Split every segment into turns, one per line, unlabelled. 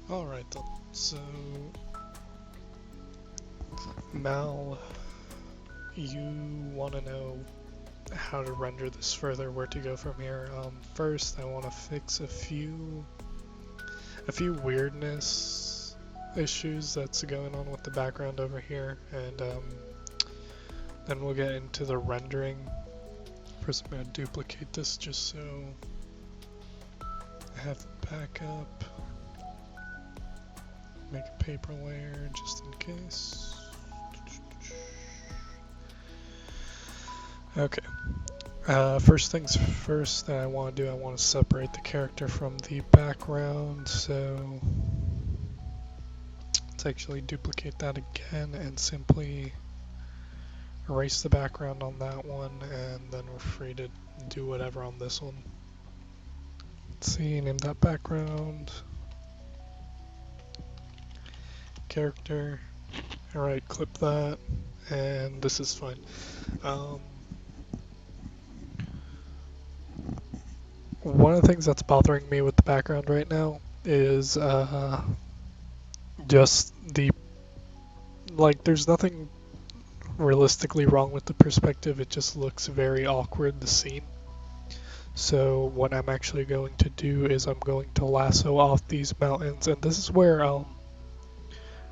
Alright then, so Mal, you want to know how to render this further, where to go from here. First, I want to fix a few weirdness issues that's going on with the background over here, and then we'll get into the rendering. First, I'm going to duplicate this just so I have backup. Make a paper layer just in case. Okay. First things first that I want to do, I want to separate the character from the background, so let's actually duplicate that again and simply erase the background on that one, and then we're free to do whatever on this one. Let's see, name that background, character, alright, clip that, and this is fine. One of the things that's bothering me with the background right now is just there's nothing realistically wrong with the perspective, it just looks very awkward, the scene. So what I'm actually going to do is I'm going to lasso off these mountains, and this is where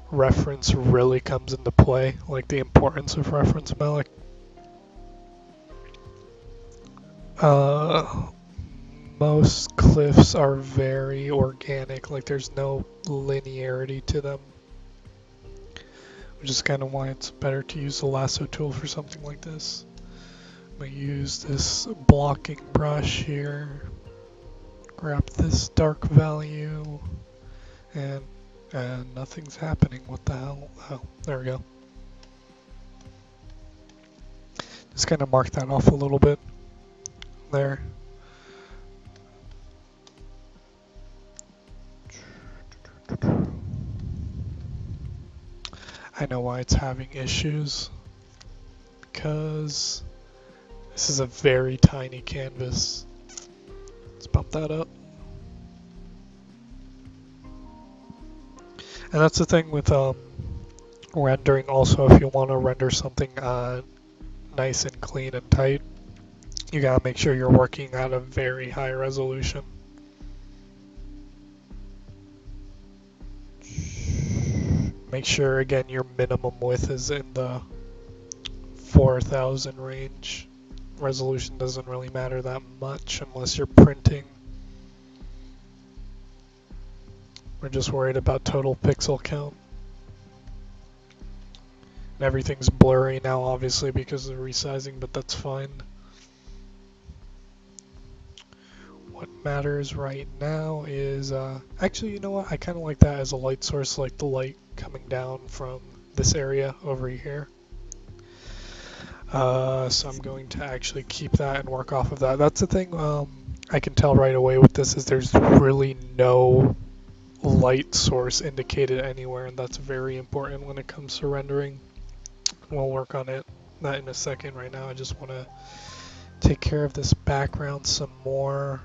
reference really comes into play, like the importance of reference, Malik. Most cliffs are very organic, like there's no linearity to them, which is kind of why it's better to use the lasso tool for something like this. I'm going to use this blocking brush here, grab this dark value, and nothing's happening. What the hell? Oh, there we go. Just kind of mark that off a little bit there. I know why it's having issues, because this is a very tiny canvas. Let's bump that up. And that's the thing with rendering also, if you want to render something nice and clean and tight, you gotta make sure you're working at a very high resolution. Make sure again your minimum width is in the 4000 range. Resolution doesn't really matter that much unless you're printing. We're just worried about total pixel count. And everything's blurry now obviously because of the resizing, but that's fine. What matters right now is, actually, you know what, I kind of like that as a light source, like the light coming down from this area over here. So I'm going to actually keep that and work off of that. That's the thing I can tell right away with this, is there's really no light source indicated anywhere, and that's very important when it comes to rendering. We'll work on that in a second. Right now I just want to take care of this background some more.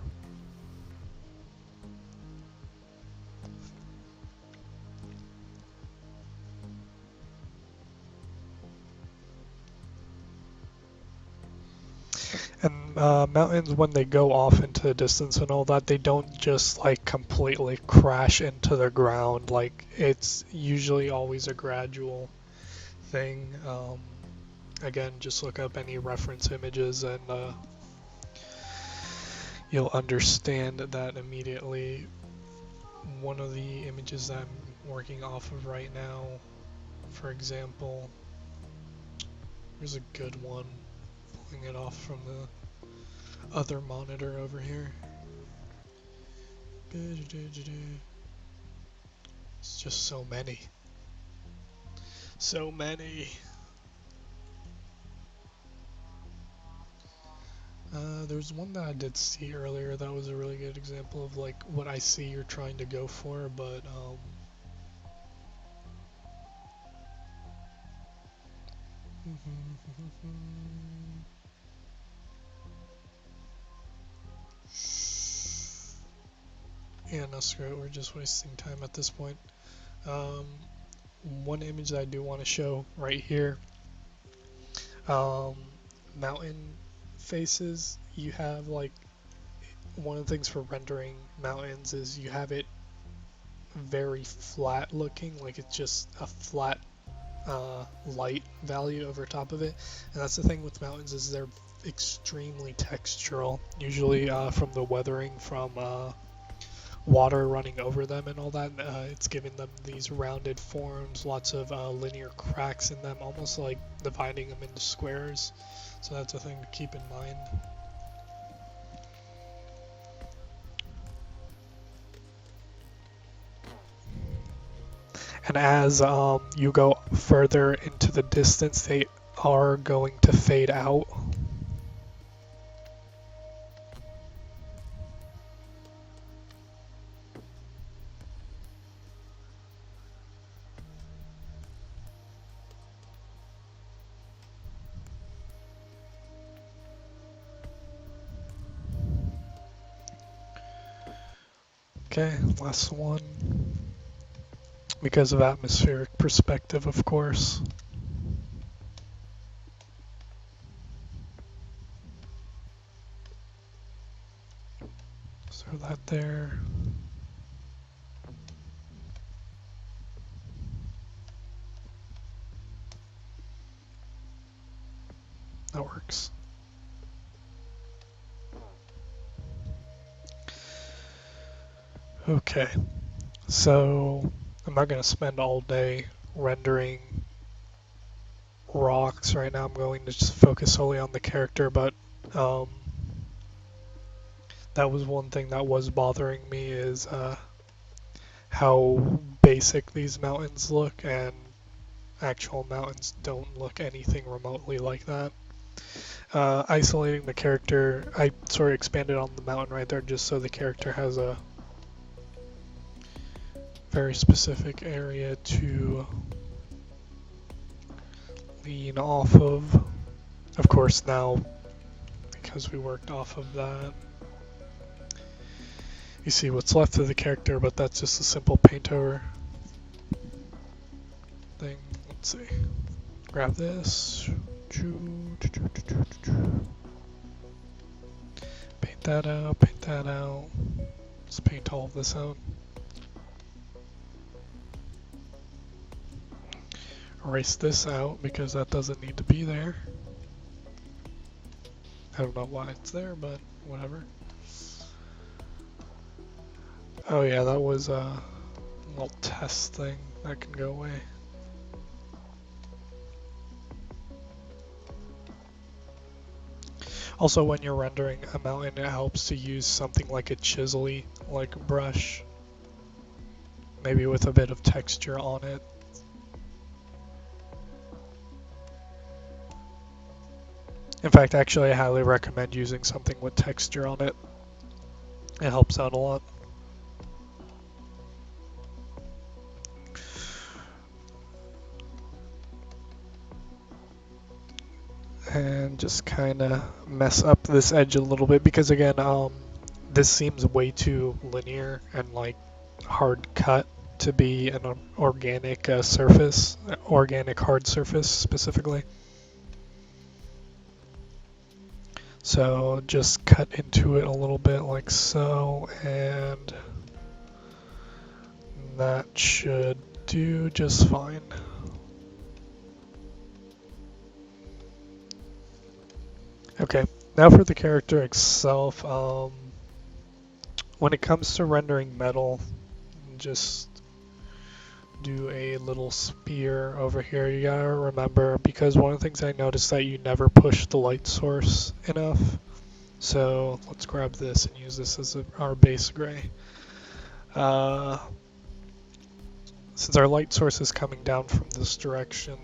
And mountains, when they go off into the distance and all that, they don't just like completely crash into the ground. Like, it's usually always a gradual thing. Again, just look up any reference images and you'll understand that immediately. One of the images that I'm working off of right now, for example, here's a good one, pulling it off from the other monitor over here. It's just so many. So many. There's one that I did see earlier that was a really good example of like what I see you're trying to go for, but Yeah, no, screw it. We're just wasting time at this point. Um, One image that I do want to show right here, um, mountain faces. You have like one of the things for rendering mountains is you have it very flat looking, like it's just a flat light value over top of it. And that's the thing with mountains is they're extremely textural, usually from the weathering from water running over them and all that. It's giving them these rounded forms, lots of linear cracks in them, almost like dividing them into squares. So that's a thing to keep in mind. And as you go further into the distance, they are going to fade out. Okay, last one. Because of atmospheric perspective, of course. Throw that there. That works. Okay, so I'm not going to spend all day rendering rocks right now. I'm going to just focus solely on the character, but um, that was one thing that was bothering me is how basic these mountains look, and actual mountains don't look anything remotely like that. Isolating the character, I sort of expanded on the mountain right there just so the character has a very specific area to lean off of. Of course, now, because we worked off of that, you see what's left of the character, but that's just a simple paint over thing. Let's see. Grab this. Paint that out, paint that out. Let's paint all of this out. Erase this out because that doesn't need to be there. I don't know why it's there, but whatever. Oh yeah, that was a little test thing. That can go away. Also, when you're rendering a mountain, it helps to use something like a chisel-y, like brush. Maybe with a bit of texture on it. In fact, actually, I highly recommend using something with texture on it. It helps out a lot. And just kind of mess up this edge a little bit because again, this seems way too linear and like hard cut to be an organic surface, organic hard surface specifically. So just cut into it a little bit like so, and that should do just fine. Okay, now for the character itself. When it comes to rendering metal, just do a little spear over here. You gotta remember, because one of the things I noticed that you never push the light source enough. So let's grab this and use this as our base gray. Since our light source is coming down from this direction,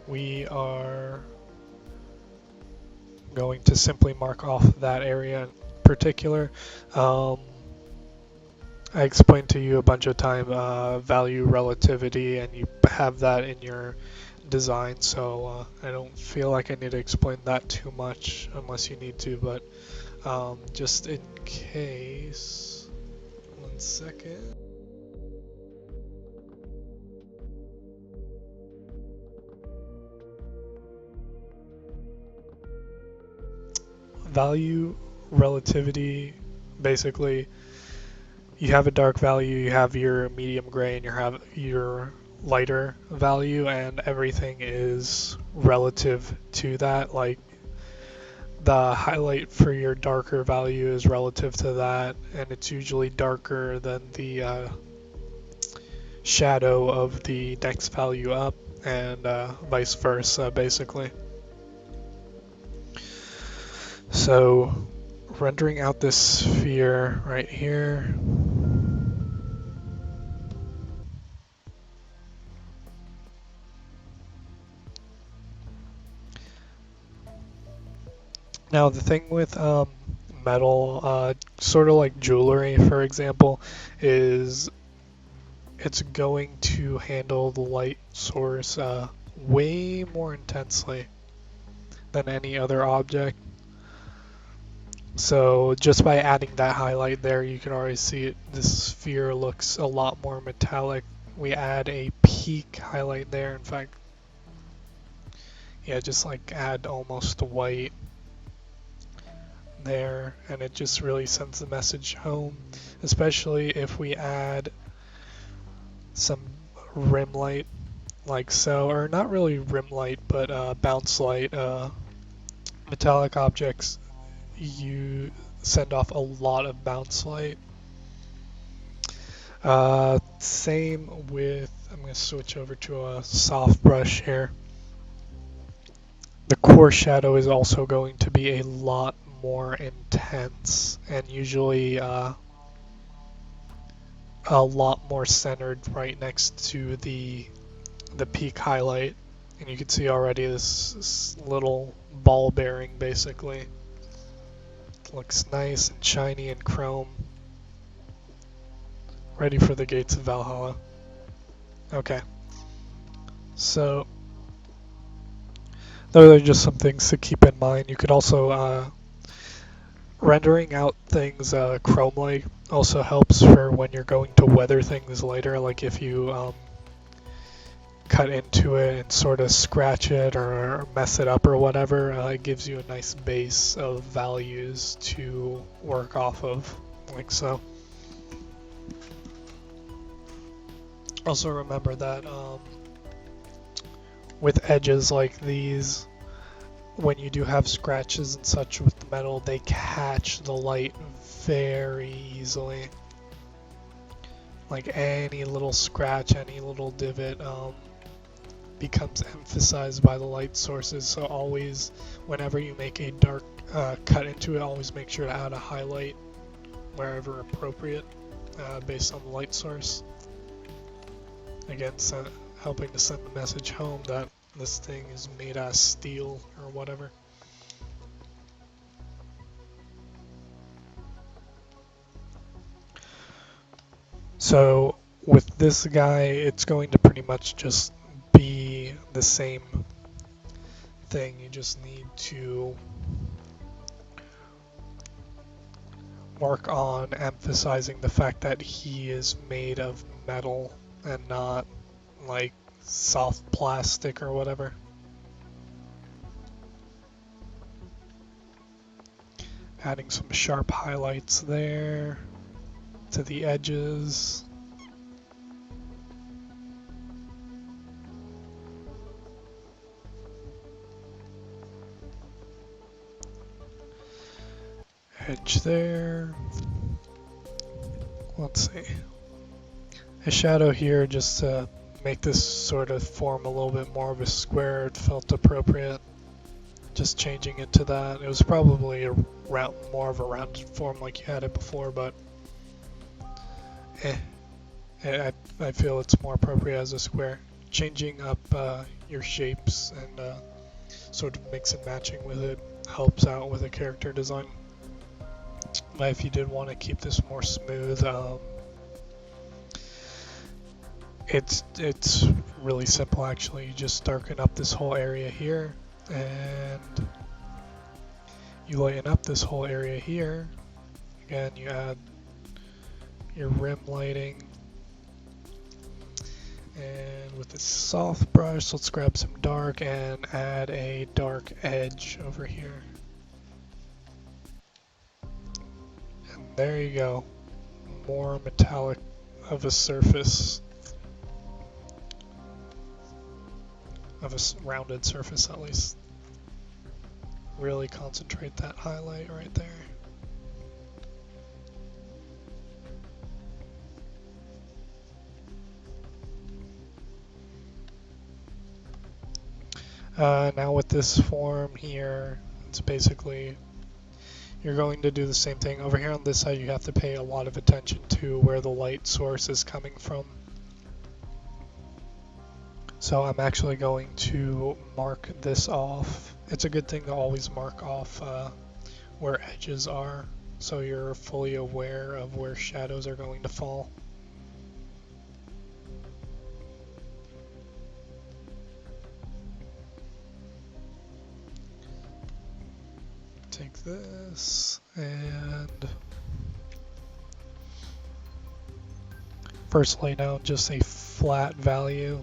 we are going to simply mark off that area in particular. I explained to you a bunch of time value relativity, and you have that in your design, so I don't feel like I need to explain that too much unless you need to, but just in case. 1 second. Value relativity, basically, you have a dark value, you have your medium gray, and you have your lighter value, and everything is relative to that. Like, the highlight for your darker value is relative to that, and it's usually darker than the shadow of the next value up, and vice versa, basically. So, rendering out this sphere right here. Now, the thing with metal, sort of like jewelry, for example, is it's going to handle the light source way more intensely than any other object. So just by adding that highlight there, you can already see it. This sphere looks a lot more metallic. We add a peak highlight there. In fact, yeah, just like add almost white there, and it just really sends the message home, especially if we add some rim light like so, or not really rim light, but bounce light. Metallic objects, you send off a lot of bounce light. Same with, I'm going to switch over to a soft brush here. The core shadow is also going to be a lot more intense, and usually a lot more centered right next to the peak highlight. And you can see already this little ball bearing basically. Looks nice and shiny and chrome. Ready for the gates of Valhalla. Okay. So those are just some things to keep in mind. You could also rendering out things chrome-like also helps for when you're going to weather things later. Like if you cut into it and sort of scratch it or mess it up or whatever, it gives you a nice base of values to work off of, like so. Also remember that with edges like these, when you do have scratches and such with the metal, they catch the light very easily. Like any little scratch, any little divot becomes emphasized by the light sources. So always, whenever you make a dark cut into it, always make sure to add a highlight wherever appropriate based on the light source. Again, helping to send the message home that this thing is made out of steel or whatever. So with this guy, it's going to pretty much just be the same thing. You just need to work on emphasizing the fact that he is made of metal and not like soft plastic or whatever. Adding some sharp highlights there to the edges. Edge there. Let's see. A shadow here just to make this sort of form a little bit more of a square. It felt appropriate. Just changing it to that. It was probably more of a rounded form like you had it before, but I feel it's more appropriate as a square. Changing up your shapes and sort of mix and matching with it helps out with a character design. But if you did want to keep this more smooth, it's really simple actually. You just darken up this whole area here, and you lighten up this whole area here. Again, you add your rim lighting. And with the soft brush, let's grab some dark and add a dark edge over here. And there you go. More metallic of a surface. Of a rounded surface at least. Really concentrate that highlight right there. Now with this form here, it's basically, you're going to do the same thing. Over here on this side, you have to pay a lot of attention to where the light source is coming from. So I'm actually going to mark this off. It's a good thing to always mark off where edges are, so you're fully aware of where shadows are going to fall. Take this and first lay down just a flat value.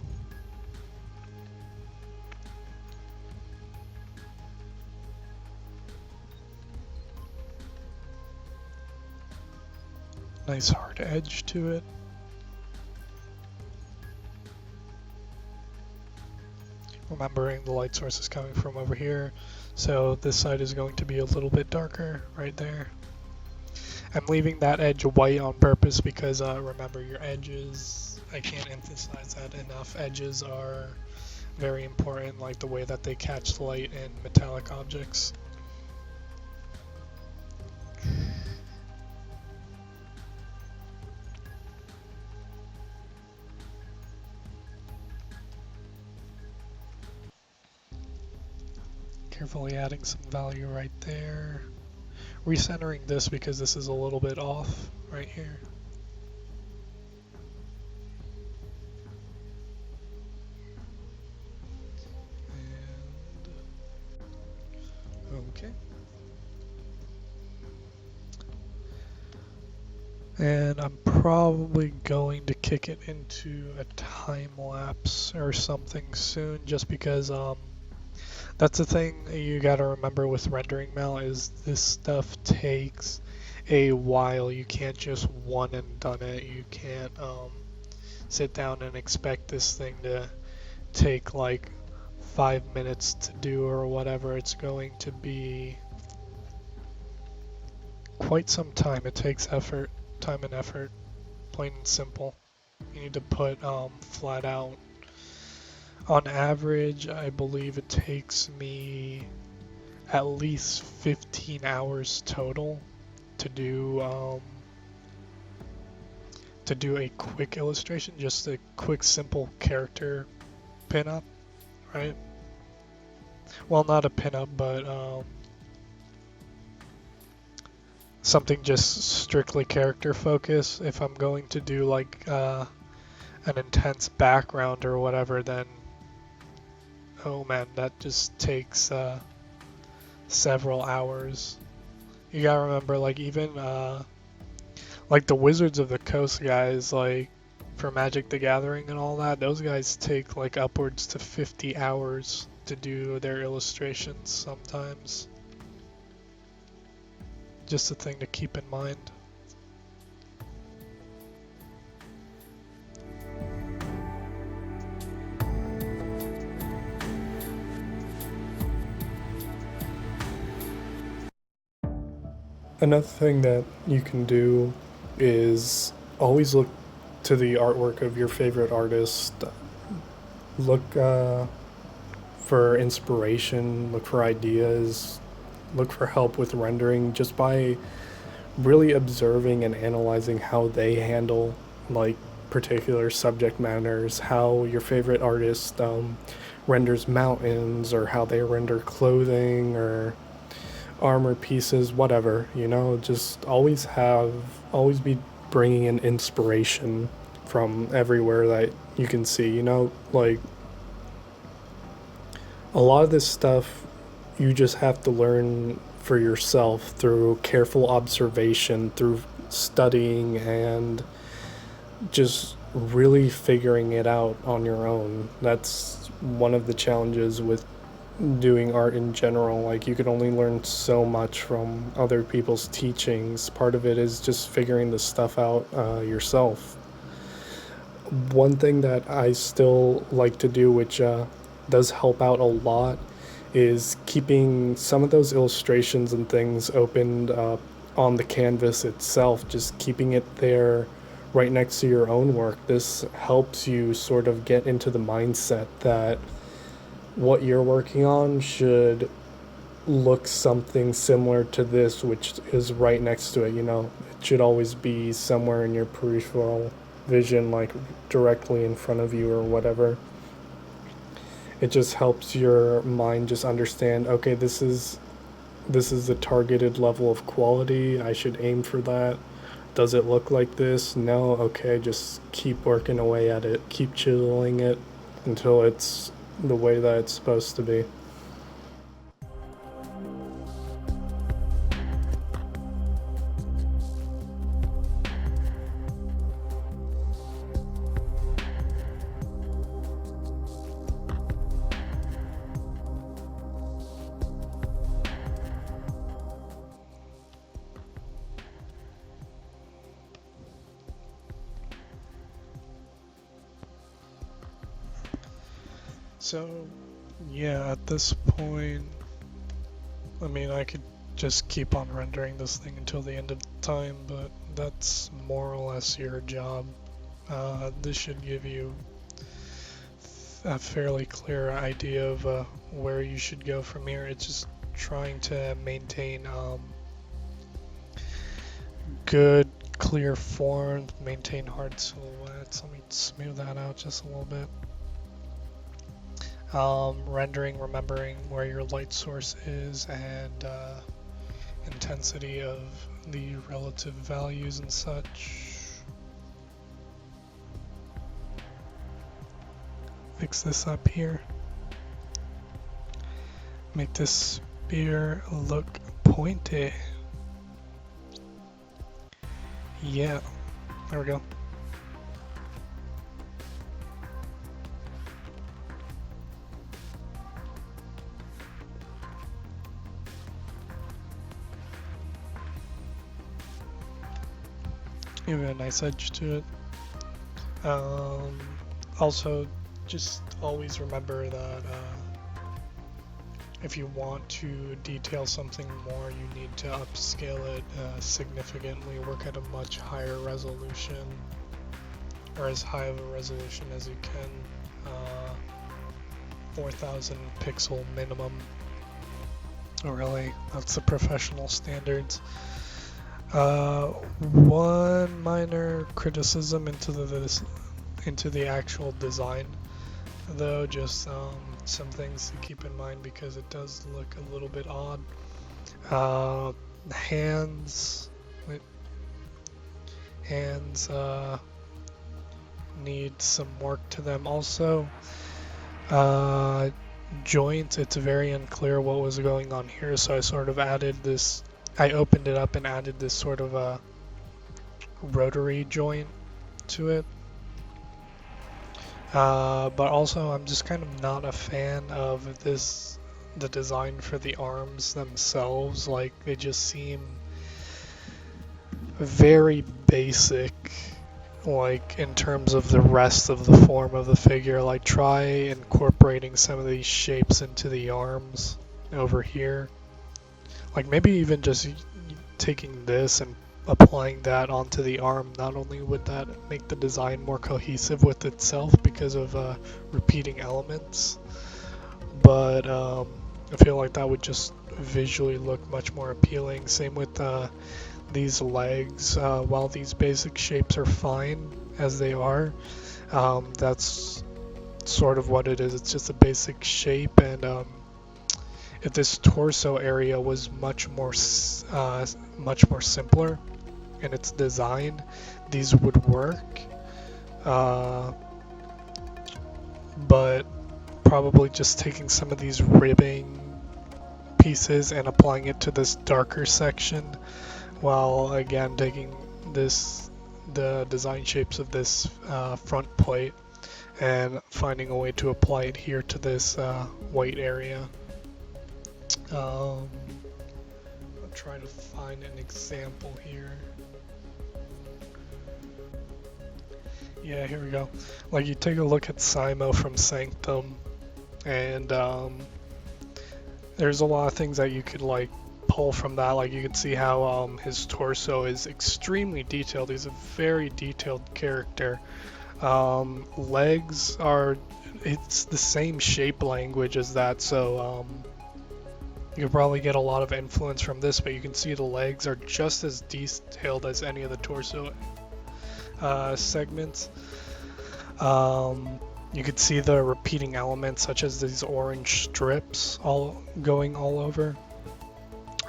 Nice hard edge to it. Remembering the light source is coming from over here, so this side is going to be a little bit darker right there. I'm leaving that edge white on purpose because remember, your edges, I can't emphasize that enough, edges are very important, like the way that they catch light in metallic objects. Carefully adding some value right there. Recentering this because this is a little bit off right here. And okay. And I'm probably going to kick it into a time lapse or something soon, just because that's the thing you gotta remember with rendering mount is this stuff takes a while. You can't just one and done it. You can't sit down and expect this thing to take like 5 minutes to do or whatever. It's going to be quite some time. It takes effort, time and effort, plain and simple. You need to put flat out. On average, I believe it takes me at least 15 hours total to do a quick illustration, just a quick simple character pinup, right? Well, not a pinup, but something just strictly character focus. If I'm going to do like an intense background or whatever, then oh man, that just takes several hours. You gotta remember, like even like the Wizards of the Coast guys, like for Magic the Gathering and all that, those guys take like upwards to 50 hours to do their illustrations sometimes. Just a thing to keep in mind. Another thing that you can do is always look to the artwork of your favorite artist. Look for inspiration, look for ideas, look for help with rendering just by really observing and analyzing how they handle like particular subject matters, how your favorite artist renders mountains, or how they render clothing or armor pieces, whatever, you know, just always be bringing in inspiration from everywhere that you can see, you know, like a lot of this stuff
you just have to learn for yourself through careful observation, through studying, and just really figuring it out on your own. That's one of the challenges with doing art in general. Like, you can only learn so much from other people's teachings. Part of it is just figuring the stuff out yourself. One thing that I still like to do, which does help out a lot, is keeping some of those illustrations and things opened up on the canvas itself, just keeping it there right next to your own work. This helps you sort of get into the mindset that what you're working on should look something similar to this, which is right next to it. You know, it should always be somewhere in your peripheral vision, like directly in front of you or whatever. It just helps your mind just understand, okay, this is a targeted level of quality. I should aim for that. Does it look like this? No. Okay, just keep working away at it. Keep chiseling it until it's the way that it's supposed to be.
So, yeah, at this point, I mean, I could just keep on rendering this thing until the end of time, but that's more or less your job. This should give you a fairly clear idea of where you should go from here. It's just trying to maintain good, clear forms, maintain hard silhouettes. Let me smooth that out just a little bit. Rendering, remembering where your light source is, and intensity of the relative values and such. Fix this up here. Make this spear look pointy. Yeah, there we go. Give it a nice edge to it. Also, just always remember that if you want to detail something more, you need to upscale it significantly, work at a much higher resolution, or as high of a resolution as you can. 4,000 pixel minimum. Oh, really? That's the professional standards. One minor criticism into the actual design, though, just some things to keep in mind because it does look a little bit odd. Hands need some work to them. Also, joints, it's very unclear what was going on here, so I sort of added this. I opened it up and added this sort of a rotary joint to it. But also, I'm just kind of not a fan of the design for the arms themselves. Like, they just seem very basic, like, in terms of the rest of the form of the figure. Like, try incorporating some of these shapes into the arms over here. Like, maybe even just taking this and applying that onto the arm. Not only would that make the design more cohesive with itself because of repeating elements, but I feel like that would just visually look much more appealing. Same with these legs. While these basic shapes are fine as they are, that's sort of what it is. It's just a basic shape, and if this torso area was much more simpler in its design, these would work. But probably just taking some of these ribbing pieces and applying it to this darker section, while again taking the design shapes of this front plate and finding a way to apply it here to this white area. I'll try to find an example here. Yeah, here we go. Like, you take a look at Simo from Sanctum, and there's a lot of things that you could like pull from that. Like, you can see how his torso is extremely detailed. He's a very detailed character. Legs are, it's the same shape language as that, so you could probably get a lot of influence from this, but you can see the legs are just as detailed as any of the torso segments. You could see the repeating elements, such as these orange strips all going all over.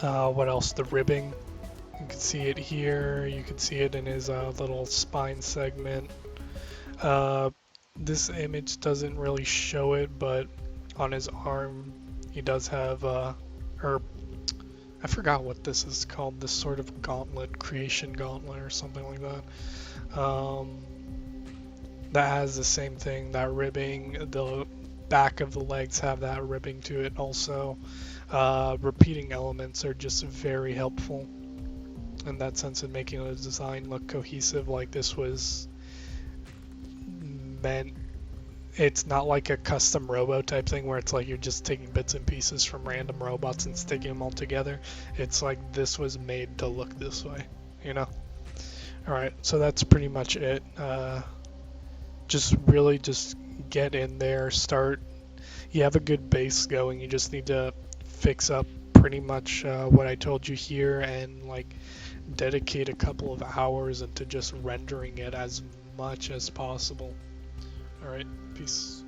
What else? The ribbing. You can see it here. You can see it in his little spine segment. This image doesn't really show it, but on his arm he does have or I forgot what this is called, this sort of gauntlet, creation gauntlet or something like that. That has the same thing, that ribbing. The back of the legs have that ribbing to it also. Repeating elements are just very helpful in that sense in making the design look cohesive. Like, this was meant, it's not like a custom robo type thing where it's like you're just taking bits and pieces from random robots and sticking them all together. It's like this was made to look this way, you know? Alright, so that's pretty much it. Just really just get in there, start. You have a good base going, you just need to fix up pretty much what I told you here, and like dedicate a couple of hours into just rendering it as much as possible. Alright, peace.